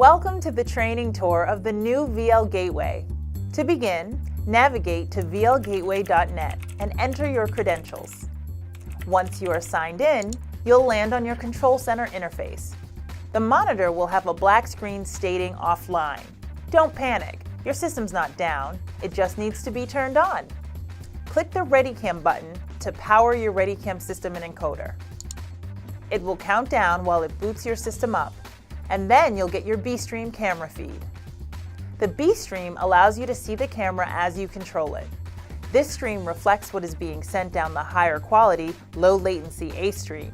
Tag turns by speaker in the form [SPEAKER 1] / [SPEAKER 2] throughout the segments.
[SPEAKER 1] Welcome to the training tour of the new VL Gateway. To begin, navigate to vlgateway.net and enter your credentials. Once you are signed in, you'll land on your Control Center interface. The monitor will have a black screen stating offline. Don't panic, your system's not down, it just needs to be turned on. Click the ReadyCam button to power your ReadyCam system and encoder. It will count down while it boots your system up, and then you'll get your B-Stream camera feed. The B-Stream allows you to see the camera as you control it. This stream reflects what is being sent down the higher quality, low latency A stream.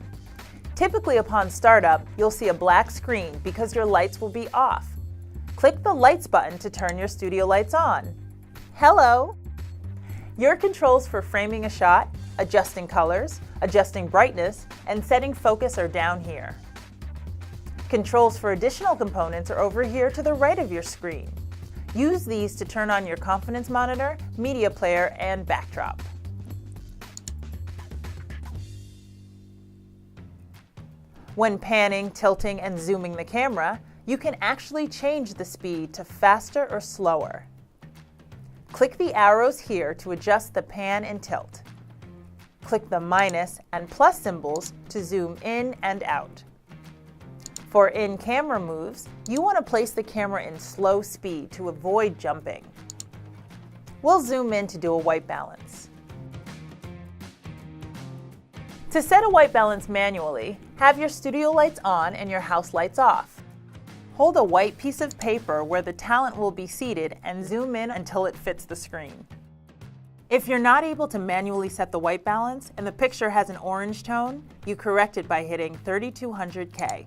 [SPEAKER 1] Typically upon startup, you'll see a black screen because your lights will be off. Click the Lights button to turn your studio lights on. Hello! Your controls for framing a shot, adjusting colors, adjusting brightness, and setting focus are down here. Controls for additional components are over here to the right of your screen. Use these to turn on your confidence monitor, media player, and backdrop. When panning, tilting, and zooming the camera, you can actually change the speed to faster or slower. Click the arrows here to adjust the pan and tilt. Click the minus and plus symbols to zoom in and out. For in-camera moves, you want to place the camera in slow speed to avoid jumping. We'll zoom in to do a white balance. To set a white balance manually, have your studio lights on and your house lights off. Hold a white piece of paper where the talent will be seated and zoom in until it fits the screen. If you're not able to manually set the white balance and the picture has an orange tone, you correct it by hitting 3200K.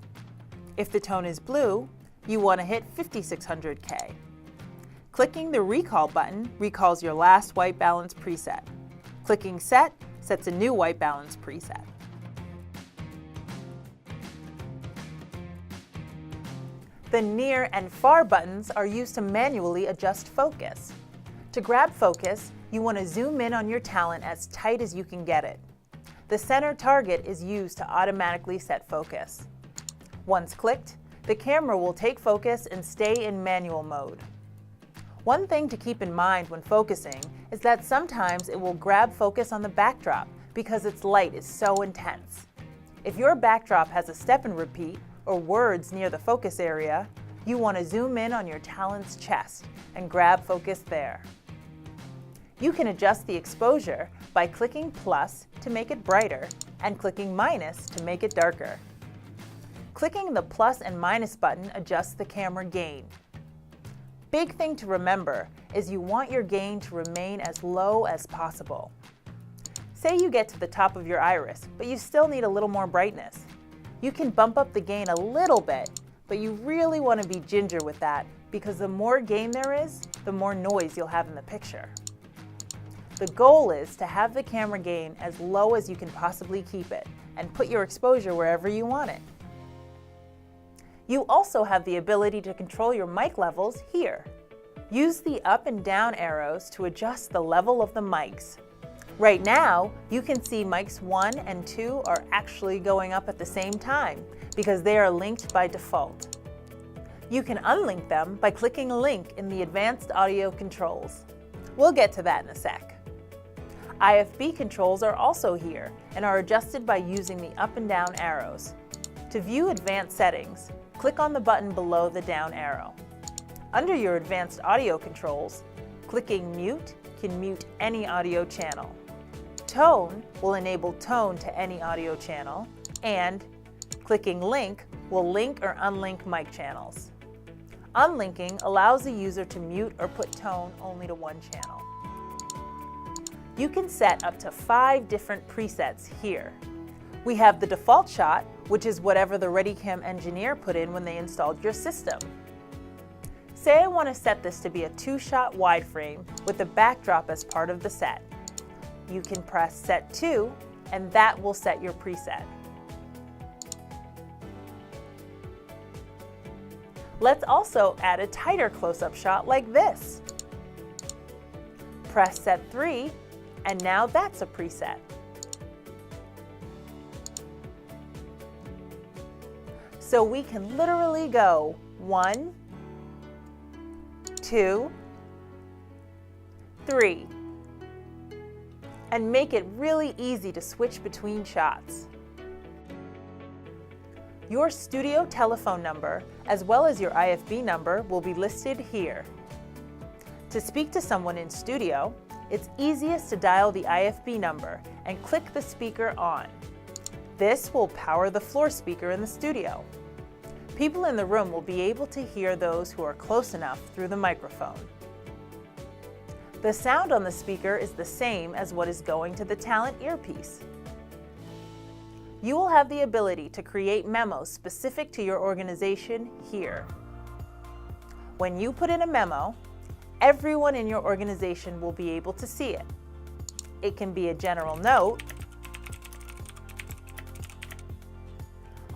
[SPEAKER 1] If the tone is blue, you want to hit 5600K. Clicking the Recall button recalls your last white balance preset. Clicking Set sets a new white balance preset. The Near and Far buttons are used to manually adjust focus. To grab focus, you want to zoom in on your talent as tight as you can get it. The center target is used to automatically set focus. Once clicked, the camera will take focus and stay in manual mode. One thing to keep in mind when focusing is that sometimes it will grab focus on the backdrop because its light is so intense. If your backdrop has a step and repeat or words near the focus area, you want to zoom in on your talent's chest and grab focus there. You can adjust the exposure by clicking plus to make it brighter and clicking minus to make it darker. Clicking the plus and minus button adjusts the camera gain. Big thing to remember is you want your gain to remain as low as possible. Say you get to the top of your iris, but you still need a little more brightness. You can bump up the gain a little bit, but you really want to be ginger with that because the more gain there is, the more noise you'll have in the picture. The goal is to have the camera gain as low as you can possibly keep it and put your exposure wherever you want it. You also have the ability to control your mic levels here. Use the up and down arrows to adjust the level of the mics. Right now, you can see mics 1 and 2 are actually going up at the same time because they are linked by default. You can unlink them by clicking a link in the Advanced Audio Controls. We'll get to that in a sec. IFB controls are also here and are adjusted by using the up and down arrows. To view advanced settings, click on the button below the down arrow. Under your advanced audio controls, clicking Mute can mute any audio channel. Tone will enable tone to any audio channel, and clicking Link will link or unlink mic channels. Unlinking allows the user to mute or put tone only to one channel. You can set up to 5 different presets here. We have the default shot, which is whatever the ReadyCam engineer put in when they installed your system. Say I want to set this to be a 2-shot wide frame with the backdrop as part of the set. You can press Set 2, and that will set your preset. Let's also add a tighter close-up shot like this. Press Set 3, and now that's a preset. So we can literally go 1, 2, 3. And make it really easy to switch between shots. Your studio telephone number, as well as your IFB number, will be listed here. To speak to someone in studio, it's easiest to dial the IFB number and click the speaker on. This will power the floor speaker in the studio. People in the room will be able to hear those who are close enough through the microphone. The sound on the speaker is the same as what is going to the talent earpiece. You will have the ability to create memos specific to your organization here. When you put in a memo, everyone in your organization will be able to see it. It can be a general note,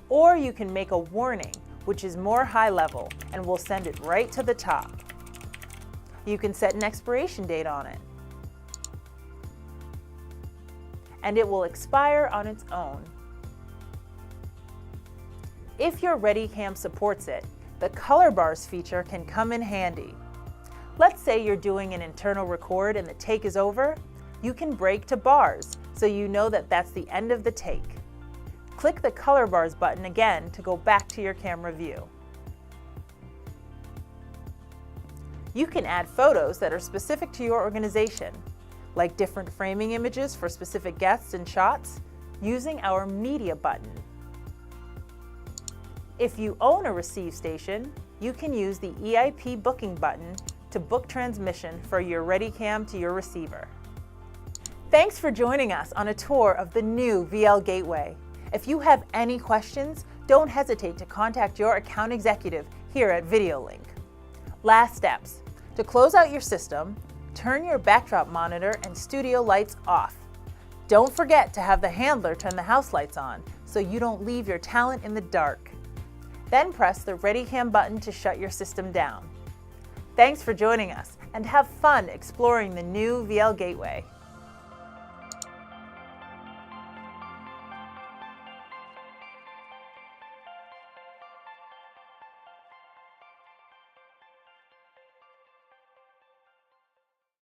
[SPEAKER 1] or you can make a warning, which is more high level and will send it right to the top. You can set an expiration date on it, and it will expire on its own. If your ReadyCam supports it, the color bars feature can come in handy. Let's say you're doing an internal record and the take is over, you can break to bars so you know that that's the end of the take. Click the color bars button again to go back to your camera view. You can add photos that are specific to your organization, like different framing images for specific guests and shots, using our media button. If you own a receive station, you can use the EIP booking button to book transmission for your ReadyCam to your receiver. Thanks for joining us on a tour of the new VL Gateway. If you have any questions, don't hesitate to contact your account executive here at VideoLink. Last steps. To close out your system, turn your backdrop monitor and studio lights off. Don't forget to have the handler turn the house lights on so you don't leave your talent in the dark. Then press the ReadyCam button to shut your system down. Thanks for joining us, and have fun exploring the new VL Gateway.